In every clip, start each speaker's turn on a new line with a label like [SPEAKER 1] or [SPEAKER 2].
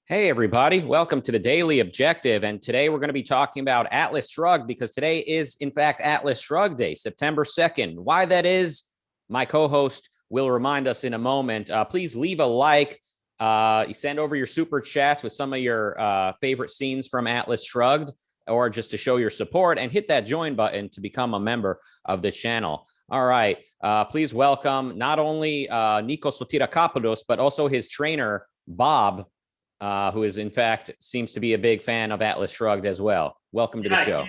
[SPEAKER 1] Hey, everybody. Welcome to the Daily Objective. And today we're going to be talking about Atlas Shrugged because today is, in fact, Atlas Shrugged Day, September 2nd. Why that is, my co-host will remind us in a moment. Please leave a like. Send over your super chats with some of your favorite scenes from Atlas Shrugged or just to show your support, and hit that join button to become a member of the channel. All right. Please welcome not only Nikos Rucka, but also his trainer, Bob, who is, in fact, seems to be a big fan of Atlas Shrugged as well. Welcome to the show.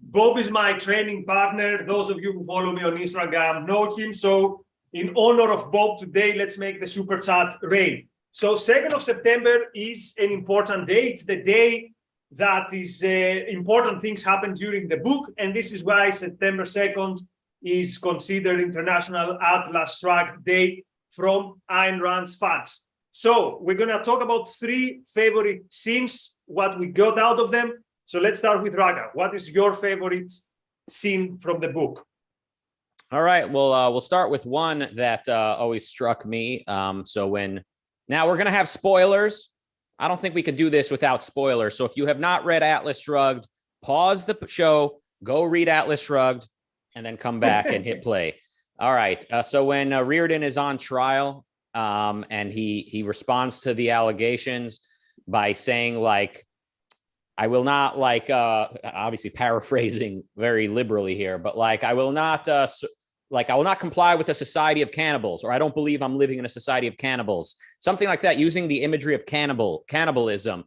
[SPEAKER 2] Bob is my training partner. Those of you who follow me on Instagram know him. So in honor of Bob today, let's make the super chat rain. So 2nd of September is an important day. It's the day that is important things happen during the book. And this is why September 2nd is considered International Atlas Shrugged Day from Ayn Rand's fans. So we're going to talk about 3 favorite scenes, what we got out of them. So let's start with Ragnar. What is your favorite scene from the book?
[SPEAKER 1] All right. Well, we'll start with one that always struck me. Now we're going to have spoilers. I don't think we could do this without spoilers. So if you have not read Atlas Shrugged, pause the show, go read Atlas Shrugged, and then come back and hit play. All right. So when Rearden is on trial, and he responds to the allegations by saying, like, I will not, like, obviously paraphrasing very liberally here, but like, I will not comply with a society of cannibals, or I don't believe I'm living in a society of cannibals, something like that, using the imagery of cannibalism.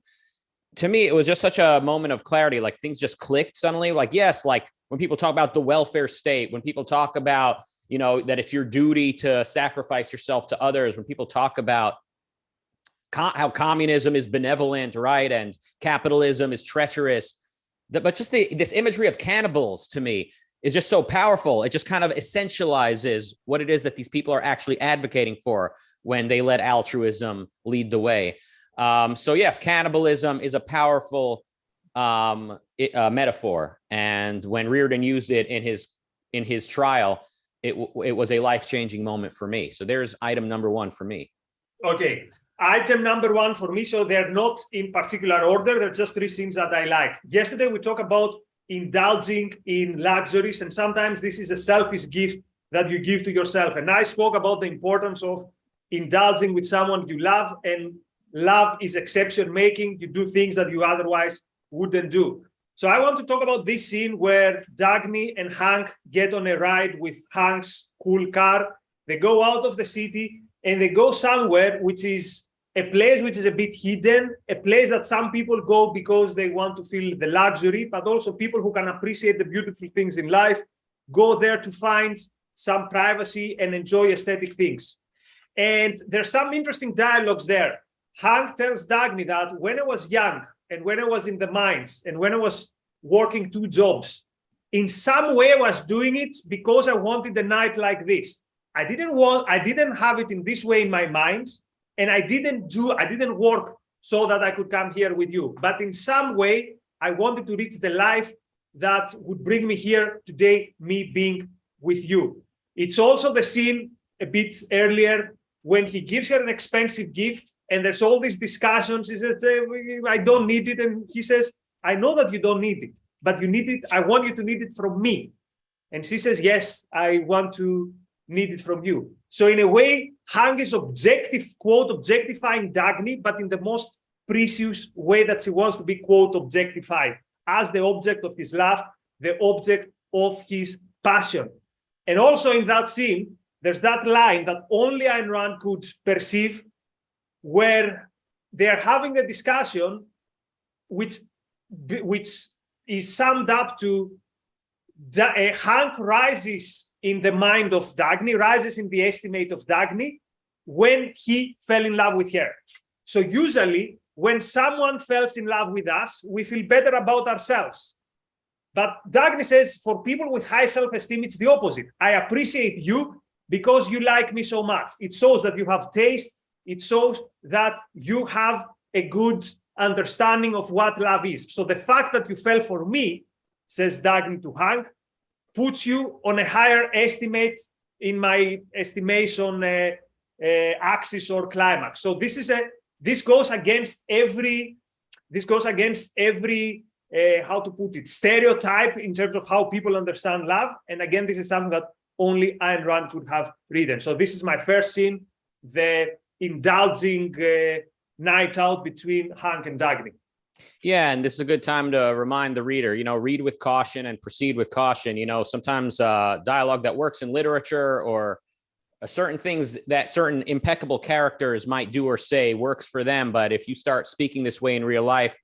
[SPEAKER 1] To me, it was just such a moment of clarity. Like, things just clicked suddenly. Like, yes, like when people talk about the welfare state, when people talk about, you know, that it's your duty to sacrifice yourself to others, when people talk about how communism is benevolent, right, and capitalism is treacherous, but just this imagery of cannibals to me is just so powerful. It just kind of essentializes what it is that these people are actually advocating for when they let altruism lead the way. So yes, cannibalism is a powerful metaphor, and when Rearden used it in his trial, it was a life-changing moment for me. So there's item number 1 for me.
[SPEAKER 2] Okay. Item number 1 for me. So they're not in particular order. They're just 3 things that I like. Yesterday, we talked about indulging in luxuries. And sometimes this is a selfish gift that you give to yourself. And I spoke about the importance of indulging with someone you love. And love is exception making. You do things that you otherwise wouldn't do. So I want to talk about this scene where Dagny and Hank get on a ride with Hank's cool car. They go out of the city and they go somewhere which is a place which is a bit hidden, a place that some people go because they want to feel the luxury, but also people who can appreciate the beautiful things in life go there to find some privacy and enjoy aesthetic things. And there's some interesting dialogues there. Hank tells Dagny that when I was young, and when I was in the mines, and when I was working 2 jobs, in some way I was doing it because I wanted a night like this. I didn't have it in this way in my mind, and I didn't work so that I could come here with you. But in some way, I wanted to reach the life that would bring me here today, me being with you. It's also the scene a bit earlier when he gives her an expensive gift, and there's all these discussions. He says, I don't need it. And he says, I know that you don't need it, but you need it. I want you to need it from me. And she says, yes, I want to need it from you. So in a way, Hank is objectifying Dagny, but in the most precious way that she wants to be, quote, objectified as the object of his love, the object of his passion. And also in that scene, there's that line that only Ayn Rand could perceive, where they're having a discussion which is summed up to Hank rises in the mind of Dagny, rises in the estimate of Dagny when he fell in love with her. So usually when someone falls in love with us, we feel better about ourselves. But Dagny says for people with high self-esteem, it's the opposite. I appreciate you because you like me so much. It shows that you have taste. It shows that you have a good understanding of what love is. So the fact that you fell for me, says Dagny to Hank, puts you on a higher estimate in my estimation axis or climax. So this is this goes against every how to put it, stereotype in terms of how people understand love. And again, this is something that only Ayn Rand could have written. So this is my first scene, the indulging night out between Hank and Dagny.
[SPEAKER 1] Yeah, and this is a good time to remind the reader, read with caution and proceed with caution. Sometimes dialogue that works in literature or certain things that certain impeccable characters might do or say works for them. But if you start speaking this way in real life,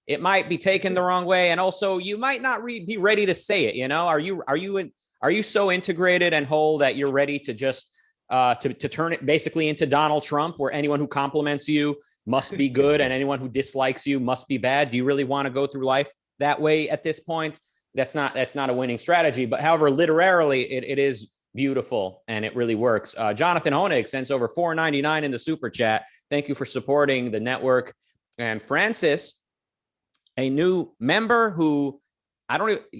[SPEAKER 1] it might be taken the wrong way. And also you might not be ready to say it. Are you so integrated and whole that you're ready to just to turn it basically into Donald Trump, where anyone who compliments you must be good and anyone who dislikes you must be bad? Do you really want to go through life that way at this point? That's not a winning strategy. But however, literarily, it is beautiful and it really works. Jonathan Honig sends over $4.99 in the super chat. Thank you for supporting the network. And Francis, a new member who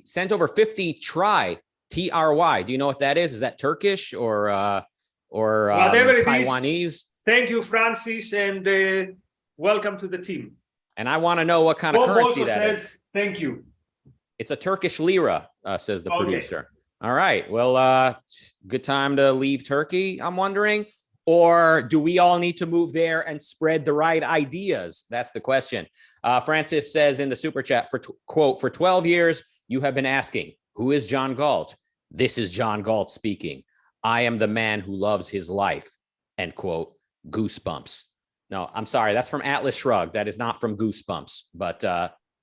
[SPEAKER 1] sent over 50 TRY. Do you know what that is? Is that Turkish or
[SPEAKER 2] whatever it
[SPEAKER 1] Taiwanese?
[SPEAKER 2] Is. Thank you, Francis, and welcome to the team.
[SPEAKER 1] And I want to know what kind of currency that is.
[SPEAKER 2] Thank you.
[SPEAKER 1] It's a Turkish lira, says the producer. All right. Well, good time to leave Turkey, I'm wondering. Or do we all need to move there and spread the right ideas? That's the question. Francis says in the super chat, quote, for 12 years, you have been asking, who is John Galt? This is John Galt speaking. I am the man who loves his life, end quote. Goosebumps. No, I'm sorry. That's from Atlas Shrugged. That is not from Goosebumps. But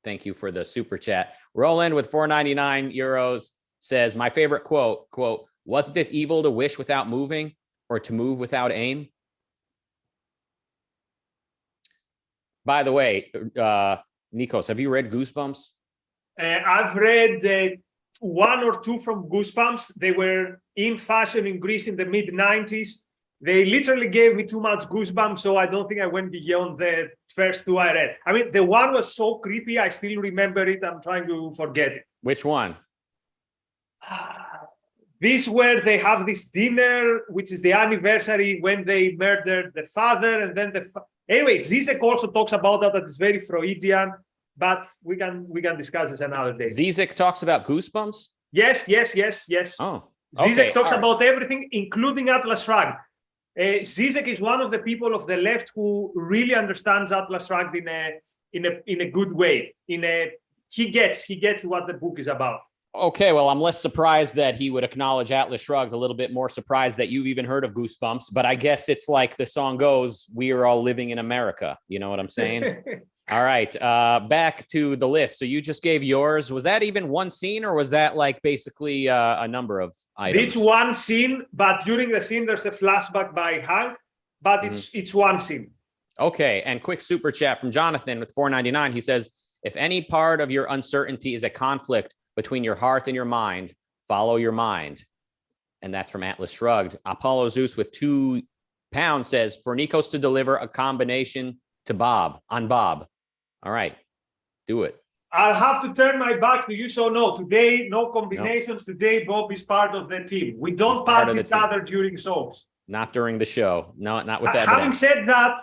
[SPEAKER 1] thank you for the super chat. Roland with 4.99 euros says, my favorite quote, wasn't it evil to wish without moving or to move without aim? By the way, Nikos, have you read Goosebumps?
[SPEAKER 2] I've read one or two from Goosebumps. They were in fashion in Greece in the mid-90s. They literally gave me too much goosebumps, so I don't think I went beyond the first two I read. I mean, the one was so creepy, I still remember it. I'm trying to forget it.
[SPEAKER 1] Which one?
[SPEAKER 2] This where they have this dinner, which is the anniversary when they murdered the father, and then anyway, Zizek also talks about that. That is very Freudian, but we can discuss this another day.
[SPEAKER 1] Zizek talks about Goosebumps?
[SPEAKER 2] Yes.
[SPEAKER 1] Oh,
[SPEAKER 2] Zizek talks about everything, including Atlas Shrugged. Zizek is one of the people of the left who really understands Atlas Shrugged in a good way. He gets what the book is about.
[SPEAKER 1] Okay, well, I'm less surprised that he would acknowledge Atlas Shrugged, a little bit more surprised that you've even heard of Goosebumps, but I guess it's like the song goes, we are all living in America. You know what I'm saying? All right, back to the list. So you just gave yours. Was that even one scene or was that like basically a number of items?
[SPEAKER 2] It's one scene, but during the scene, there's a flashback by Hank, but it's one scene.
[SPEAKER 1] Okay, and quick super chat from Jonathan with $4.99. He says, if any part of your uncertainty is a conflict between your heart and your mind, follow your mind. And that's from Atlas Shrugged. Apollo Zeus with £2 says, for Nikos to deliver a combination to Bob. All right, do it.
[SPEAKER 2] I'll have to turn my back to you. So no, today, no combinations. Nope. Today, Bob is part of the team. We don't punch each other during shows.
[SPEAKER 1] Not during the show. No, not with that.
[SPEAKER 2] Having said that,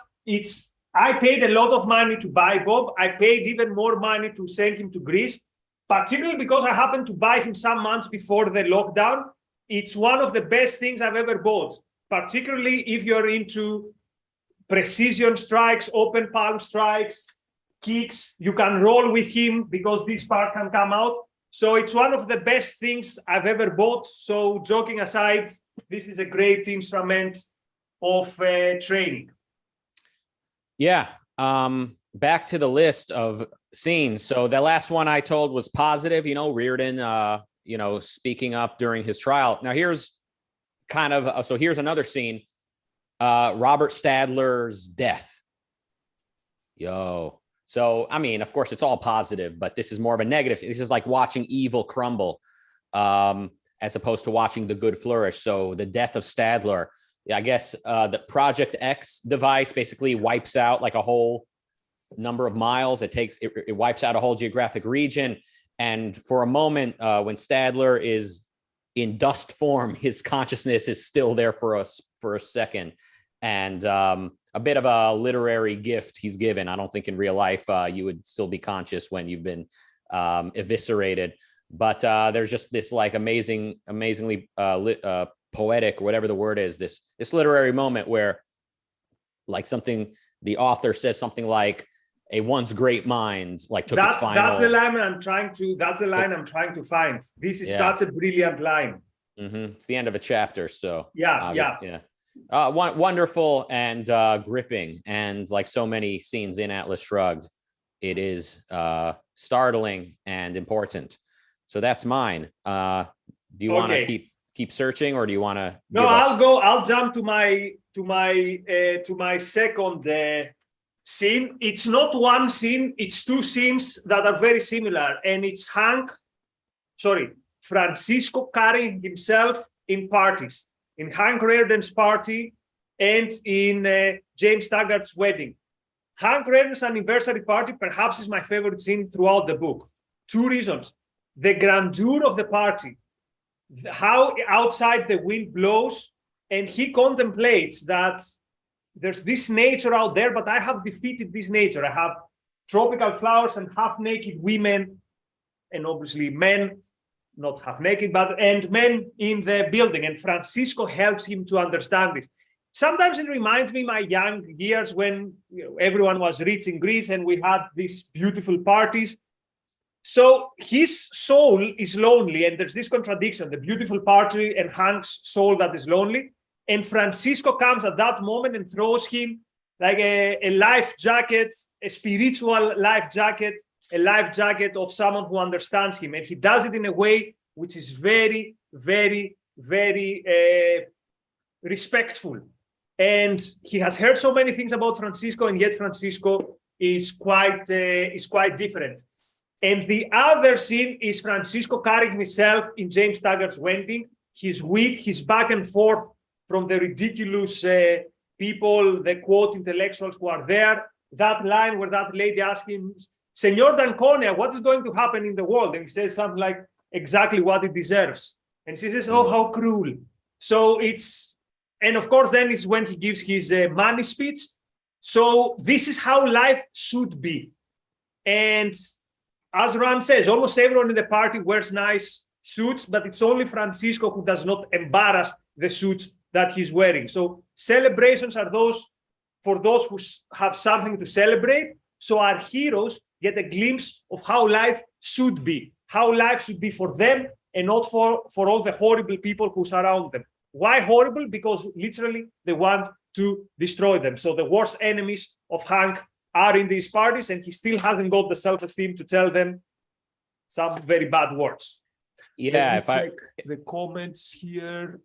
[SPEAKER 2] I paid a lot of money to buy Bob. I paid even more money to send him to Greece, particularly because I happened to buy him some months before the lockdown. It's one of the best things I've ever bought, particularly if you're into precision strikes, open palm strikes, kicks. You can roll with him because this part can come out. So it's one of the best things I've ever bought. So joking aside, this is a great instrument of training.
[SPEAKER 1] Yeah. Back to the list of scenes. So the last one I told was positive, Rearden, speaking up during his trial. Now here's here's another scene. Robert Stadler's death. So, I mean, of course, it's all positive, but this is more of a negative. This is like watching evil crumble as opposed to watching the good flourish. So the death of Stadler, I guess the Project X device basically wipes out like a whole number of miles. It wipes out a whole geographic region. And for a moment, when Stadler is in dust form, his consciousness is still there for a second. And a bit of a literary gift he's given. I don't think in real life you would still be conscious when you've been eviscerated. But there's just this like amazingly poetic, whatever the word is, this literary moment where like the author says something like, a once great mind like took its final.
[SPEAKER 2] That's the line I'm trying to find. This is such a brilliant line.
[SPEAKER 1] It's the end of a chapter. So
[SPEAKER 2] yeah.
[SPEAKER 1] Wonderful and gripping, and like so many scenes in Atlas Shrugged, it is startling and important. So that's mine. Do you want to keep searching, or do you want to?
[SPEAKER 2] No, I'll jump to my second scene. It's not one scene, it's two scenes that are very similar, and it's Francisco carrying himself in parties, in Hank Rearden's party and in James Taggart's wedding. Hank Rearden's anniversary party perhaps is my favorite scene throughout the book. Two reasons: the grandeur of the party, how outside the wind blows, and he contemplates that there's this nature out there, but I have defeated this nature. I have tropical flowers and half-naked women, and obviously men, not half-naked, and men in the building. And Francisco helps him to understand this. Sometimes it reminds me my young years when everyone was rich in Greece and we had these beautiful parties. So his soul is lonely, and there's this contradiction, the beautiful party and Hank's soul that is lonely. And Francisco comes at that moment and throws him like a life jacket, a spiritual life jacket, a life jacket of someone who understands him. And he does it in a way which is very, very, very respectful. And he has heard so many things about Francisco, and yet Francisco is quite different. And the other scene is Francisco carrying himself in James Taggart's wedding. His wit, his back and forth from the ridiculous people, the quote intellectuals who are there. That line where that lady asks him, Senor D'Anconia, what is going to happen in the world? And he says something like, exactly what it deserves. And she says, oh, how cruel. So and of course, then is when he gives his money speech. So this is how life should be. And as Rand says, almost everyone in the party wears nice suits, but it's only Francisco who does not embarrass the suits that he's wearing. So celebrations are for those who have something to celebrate. So our heroes get a glimpse of how life should be for them, and not for all the horrible people who surround them. Why horrible? Because literally they want to destroy them. So the worst enemies of Hank are in these parties, and he still hasn't got the self-esteem to tell them some very bad words.
[SPEAKER 1] Yeah, if I
[SPEAKER 2] check the comments here.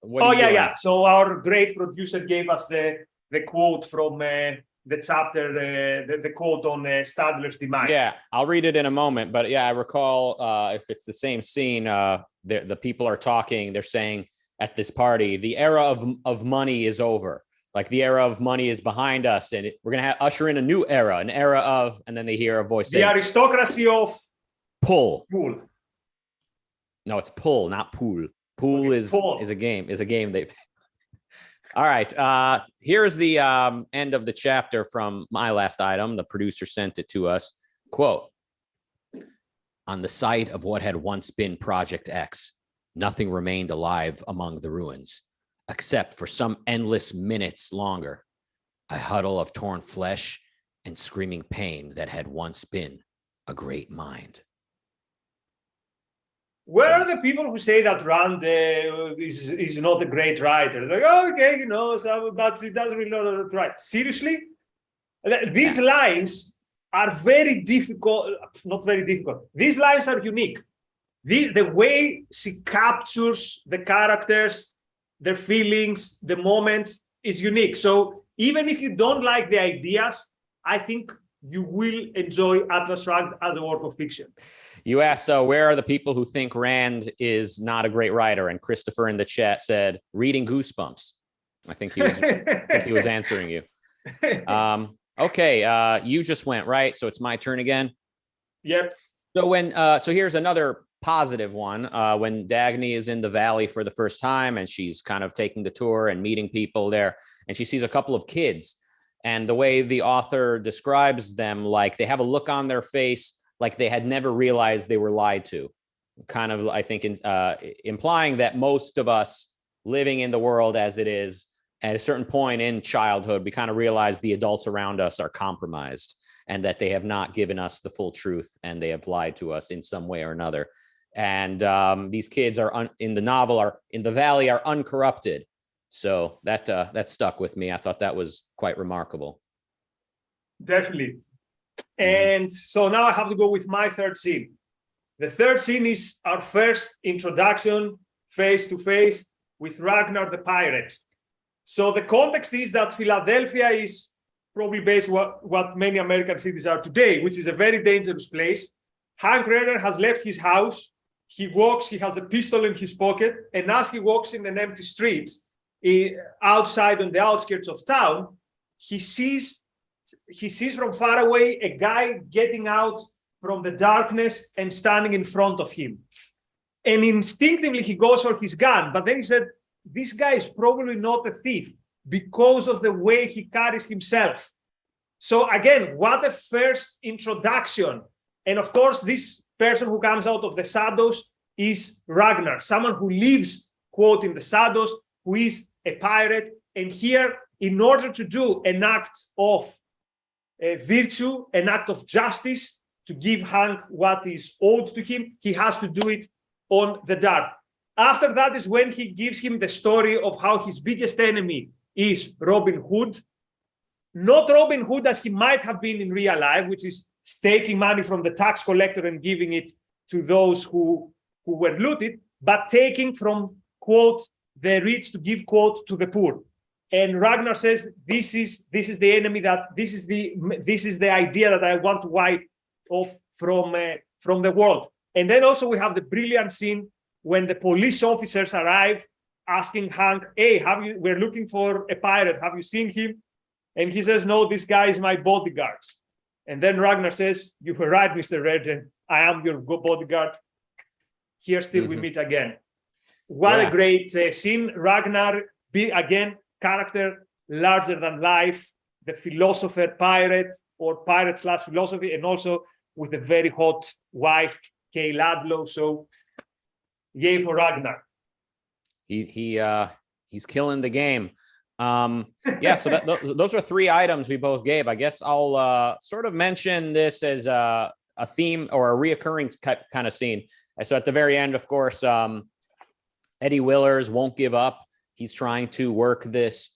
[SPEAKER 1] Yeah.
[SPEAKER 2] So our great producer gave us the quote from the chapter, the quote on Stadler's demise.
[SPEAKER 1] Yeah, I'll read it in a moment. But yeah, I recall if it's the same scene, the people are talking. They're saying at this party, the era of money is over. Like the era of money is behind us, and we're going to usher in a new era, an era of, and then they hear a voice saying,
[SPEAKER 2] the aristocracy of
[SPEAKER 1] pull.
[SPEAKER 2] Pool.
[SPEAKER 1] No, it's pull, not pool. Pool is a game. They. All right. Here's the end of the chapter from my last item. The producer sent it to us. Quote: on the site of what had once been Project X, nothing remained alive among the ruins, except for some endless minutes longer, a huddle of torn flesh and screaming pain that had once been a great mind.
[SPEAKER 2] Where are the people who say that Rand is not a great writer? Like, oh, okay, but he doesn't really know how to write. Seriously? These lines are very difficult, not very difficult. These lines are unique. The way she captures the characters, their feelings, the moment is unique. So even if you don't like the ideas, I think you will enjoy Atlas Shrugged as a work of fiction.
[SPEAKER 1] You asked, where are the people who think Rand is not a great writer? And Christopher in the chat said, reading Goosebumps. I think he was answering you. Okay, you just went, right? So it's my turn again?
[SPEAKER 2] Yep.
[SPEAKER 1] So so here's another positive one. When Dagny is in the valley for the first time and she's kind of taking the tour and meeting people there, and she sees a couple of kids, and the way the author describes them, like they have a look on their face like they had never realized they were lied to, kind of, I think, implying that most of us living in the world as it is, at a certain point in childhood, we kind of realize the adults around us are compromised and that they have not given us the full truth and they have lied to us in some way or another. And these kids are in the novel, are in the valley, are uncorrupted. So that stuck with me. I thought that was quite remarkable.
[SPEAKER 2] Definitely. And so now I have to go with my third scene. The third scene is our first introduction face to face with Ragnar the pirate. So the context is that Philadelphia is probably based what many American cities are today, which is a very dangerous place. Hank Rearden has left his house. He walks, he has a pistol in his pocket, and as he walks in an empty street outside on the outskirts of town, he sees from far away a guy getting out from the darkness and standing in front of him. And instinctively he goes for his gun, but then he said, this guy is probably not a thief because of the way he carries himself. So again, what a first introduction. And of course, this person who comes out of the shadows is Ragnar, someone who lives, quote, in the shadows, who is a pirate. And here, in order to do an act of virtue, an act of justice, to give Hank what is owed to him, he has to do it on the dark. After that is when he gives him the story of how his biggest enemy is Robin Hood. Not Robin Hood as he might have been in real life, which is taking money from the tax collector and giving it to those who were looted, but taking from, quote, the rich to give, quote, to the poor. And Ragnar says, this is the enemy, this is the idea that I want to wipe off from the world. And then also we have the brilliant scene when the police officers arrive asking Hank, hey, we're looking for a pirate. Have you seen him? And he says, no, this guy is my bodyguard. And then Ragnar says, you were right, Mr. Rearden. I am your bodyguard. Here still we meet again. What a great scene. Ragnar, again, character larger than life, the philosopher pirate or pirate/philosophy, and also with a very hot wife, Kay Ladlow. So yay for Ragnar.
[SPEAKER 1] He's killing the game. Yeah, so those are three items we both gave. I guess I'll sort of mention this as a theme or a reoccurring kind of scene. So at the very end, of course, Eddie Willers won't give up. He's trying to work this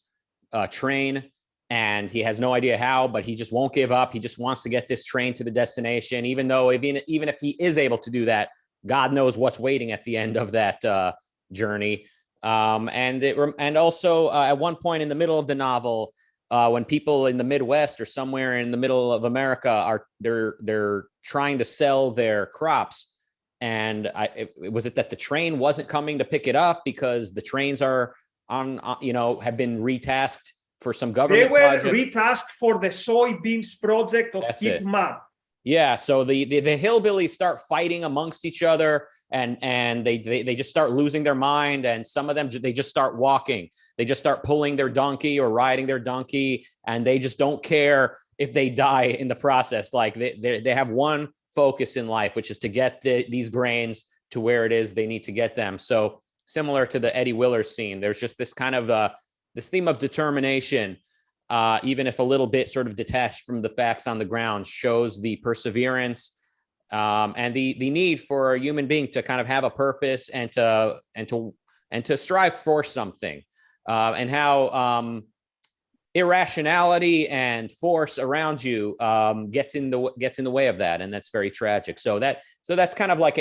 [SPEAKER 1] train, and he has no idea how, but he just won't give up. He just wants to get this train to the destination, even though even if he is able to do that, God knows what's waiting at the end of that journey. And also at one point in the middle of the novel, when people in the Midwest or somewhere in the middle of America they're trying to sell their crops, and was it that the train wasn't coming to pick it up because the trains are on have been retasked for some government project?
[SPEAKER 2] They were retasked for the soybeans project of Keep Mum.
[SPEAKER 1] Yeah, so the hillbillies start fighting amongst each other, and they just start losing their mind, and some of them they just start walking. They just start pulling their donkey or riding their donkey, and they just don't care if they die in the process. Like they have one focus in life, which is to get these grains to where it is they need to get them. So similar to the Eddie Willers scene, there's just this kind of this theme of determination. Even if a little bit sort of detached from the facts on the ground, shows the perseverance and the need for a human being to kind of have a purpose and to strive for something, and how irrationality and force around you gets in the way of that, and that's very tragic. So that's kind of like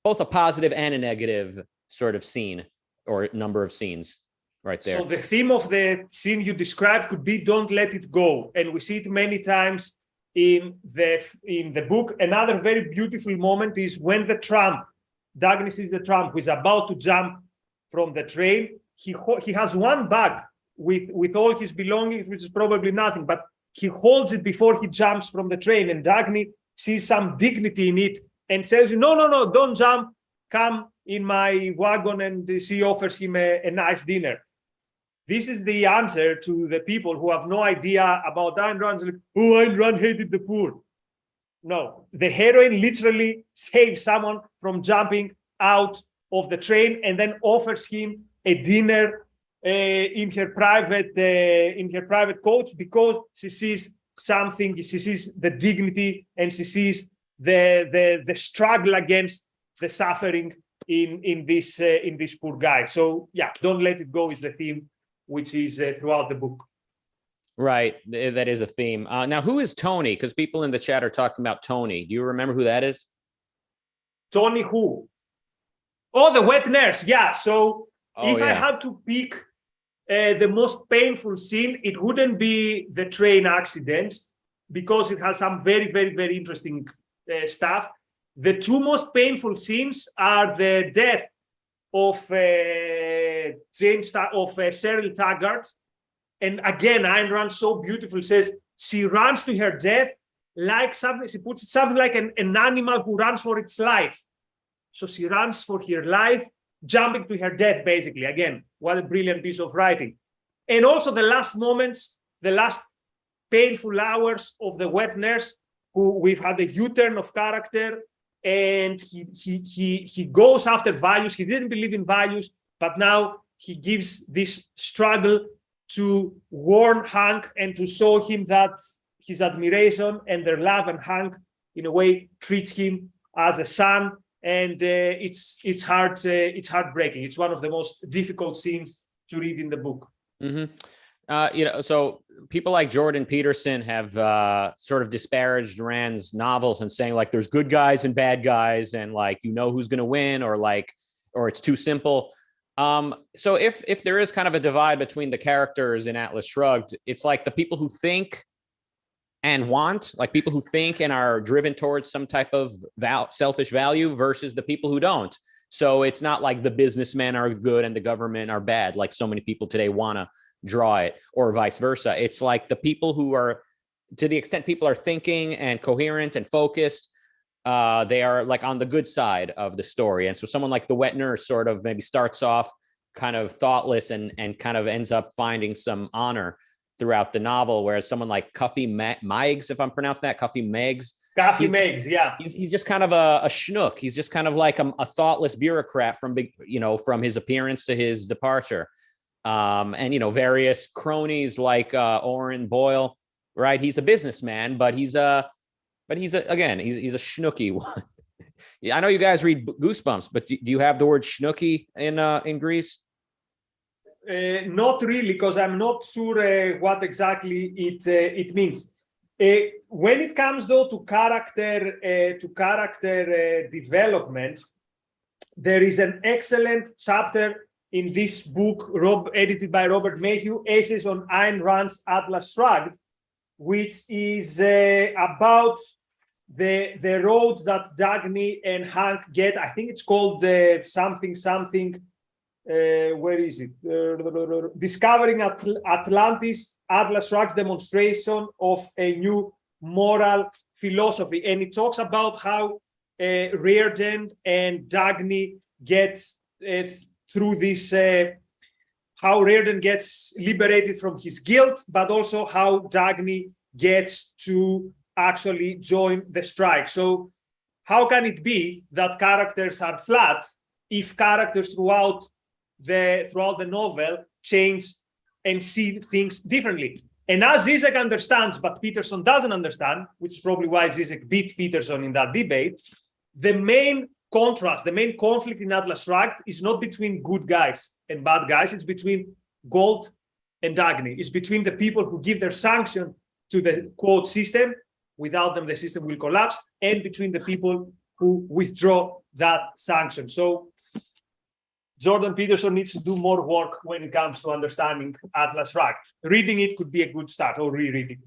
[SPEAKER 1] both a positive and a negative sort of scene or number of scenes. Right there.
[SPEAKER 2] So the theme of the scene you described could be "Don't let it go," and we see it many times in the book. Another very beautiful moment is when the Tramp, Dagny sees the Tramp, who is about to jump from the train. He has one bag with all his belongings, which is probably nothing, but he holds it before he jumps from the train, and Dagny sees some dignity in it and says, "No, don't jump. come in my wagon, and she offers him a nice dinner. This is the answer to the people who have no idea about Ayn Rand. Like, oh, Ayn Rand hated the poor. No, the heroine literally saves someone from jumping out of the train and then offers him a dinner in her private coach, because she sees something. She sees the dignity, and she sees the struggle against the suffering in this poor guy. So yeah, don't let it go is the theme, which is throughout the book.
[SPEAKER 1] Right. That is a theme. Now, who is Tony? Because people in the chat are talking about Tony. Do you remember who that is?
[SPEAKER 2] Tony who? Oh, the wet nurse. Yeah. So if I had to pick the most painful scene, it wouldn't be the train accident, because it has some very, very, very interesting stuff. The two most painful scenes are the death of Cherryl Taggart. And again, Ayn Rand so beautiful says she runs to her death like something, she puts it something like an animal who runs for its life. So she runs for her life, jumping to her death, basically. Again, what a brilliant piece of writing. And also the last moments, the last painful hours of the wet nurse, who we've had a U-turn of character, and he goes after values. He didn't believe in values, but now he gives this struggle to warn Hank and to show him that his admiration and their love, and Hank in a way treats him as a son, and it's heartbreaking. It's one of the most difficult scenes to read in the book.
[SPEAKER 1] Mm-hmm. So people like Jordan Peterson have sort of disparaged Rand's novels and saying like there's good guys and bad guys, and like who's going to win, or it's too simple. So if there is kind of a divide between the characters in Atlas Shrugged, it's like the people who think and want, like people who think and are driven towards some type of selfish value versus the people who don't. So it's not like the businessmen are good and the government are bad, like so many people today want to draw it, or vice versa. It's like the people who are, to the extent people are thinking and coherent and focused, they are like on the good side of the story. And so someone like the wet nurse sort of maybe starts off kind of thoughtless and kind of ends up finding some honor throughout the novel, whereas someone like Cuffy Meigs, if I'm pronouncing that, Cuffy Meigs,
[SPEAKER 2] yeah,
[SPEAKER 1] he's just kind of a schnook. He's just kind of like a thoughtless bureaucrat from his appearance to his departure. And various cronies like Oren Boyle, right? He's a businessman, but he's a schnooky one. Yeah, I know you guys read Goosebumps, but do you have the word schnooky in Greece?
[SPEAKER 2] Not really, because I'm not sure what exactly it means. When it comes though to character development, there is an excellent chapter in this book, edited by Robert Mayhew, Essays on Ayn Rand's Atlas Shrugged, which is about the road that Dagny and Hank get. I think it's called something. Where is it? Discovering Atlantis, Atlas Shrugged's demonstration of a new moral philosophy. And it talks about how Rearden and Dagny get through this, how Rearden gets liberated from his guilt, but also how Dagny gets to actually join the strike. So how can it be that characters are flat if characters throughout the novel change and see things differently? And as Zizek understands, but Peterson doesn't understand, which is probably why Zizek beat Peterson in that debate, the main contrast, the main conflict in Atlas Shrugged is not between good guys and bad guys. It's between Galt and Dagny. It's between the people who give their sanction to the quote system. Without them, the system will collapse, and between the people who withdraw that sanction. So Jordan Peterson needs to do more work when it comes to understanding Atlas Shrugged. Reading it could be a good start, or rereading.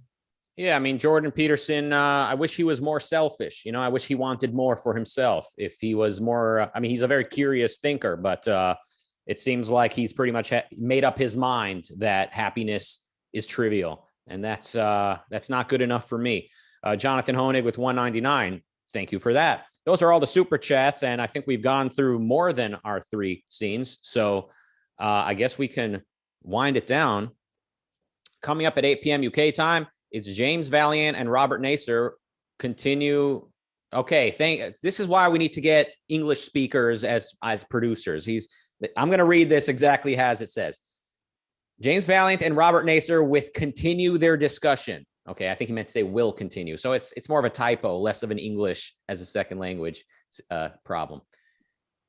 [SPEAKER 1] Yeah, I mean, Jordan Peterson, I wish he was more selfish. I wish he wanted more for himself. If he was more, he's a very curious thinker, but it seems like he's pretty much made up his mind that happiness is trivial. And that's not good enough for me. Jonathan Honig with 199. Thank you for that. those are all the super chats. And I think we've gone through more than our 3 scenes. So I guess we can wind it down. Coming up at 8 p.m. UK time is James Valiant and Robert Nacer continue. Okay, this is why we need to get English speakers as producers. I'm going to read this exactly as it says. James Valiant and Robert Nacer with continue their discussion. Okay, I think he meant to say will continue. So it's more of a typo, less of an English as a second language problem.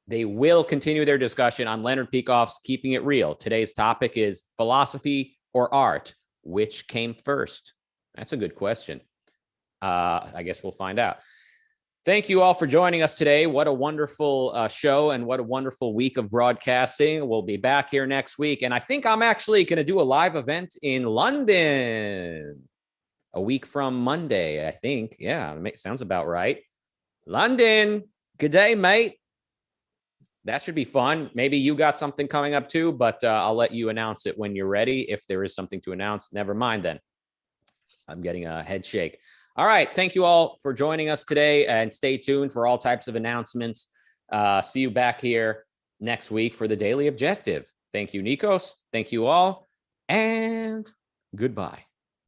[SPEAKER 1] They will continue their discussion on Leonard Peikoff's Keeping It Real. Today's topic is philosophy or art. Which came first? That's a good question. I guess we'll find out. Thank you all for joining us today. What a wonderful show and what a wonderful week of broadcasting. We'll be back here next week. And I think I'm actually going to do a live event in London a week from Monday, I think. Yeah, sounds about right. London. Good day, mate. That should be fun. Maybe you got something coming up too, but I'll let you announce it when you're ready. If there is something to announce, never mind then. I'm getting a head shake. All right. Thank you all for joining us today, and stay tuned for all types of announcements. See you back here next week for the Daily Objective. Thank you, Nikos. Thank you all, and goodbye.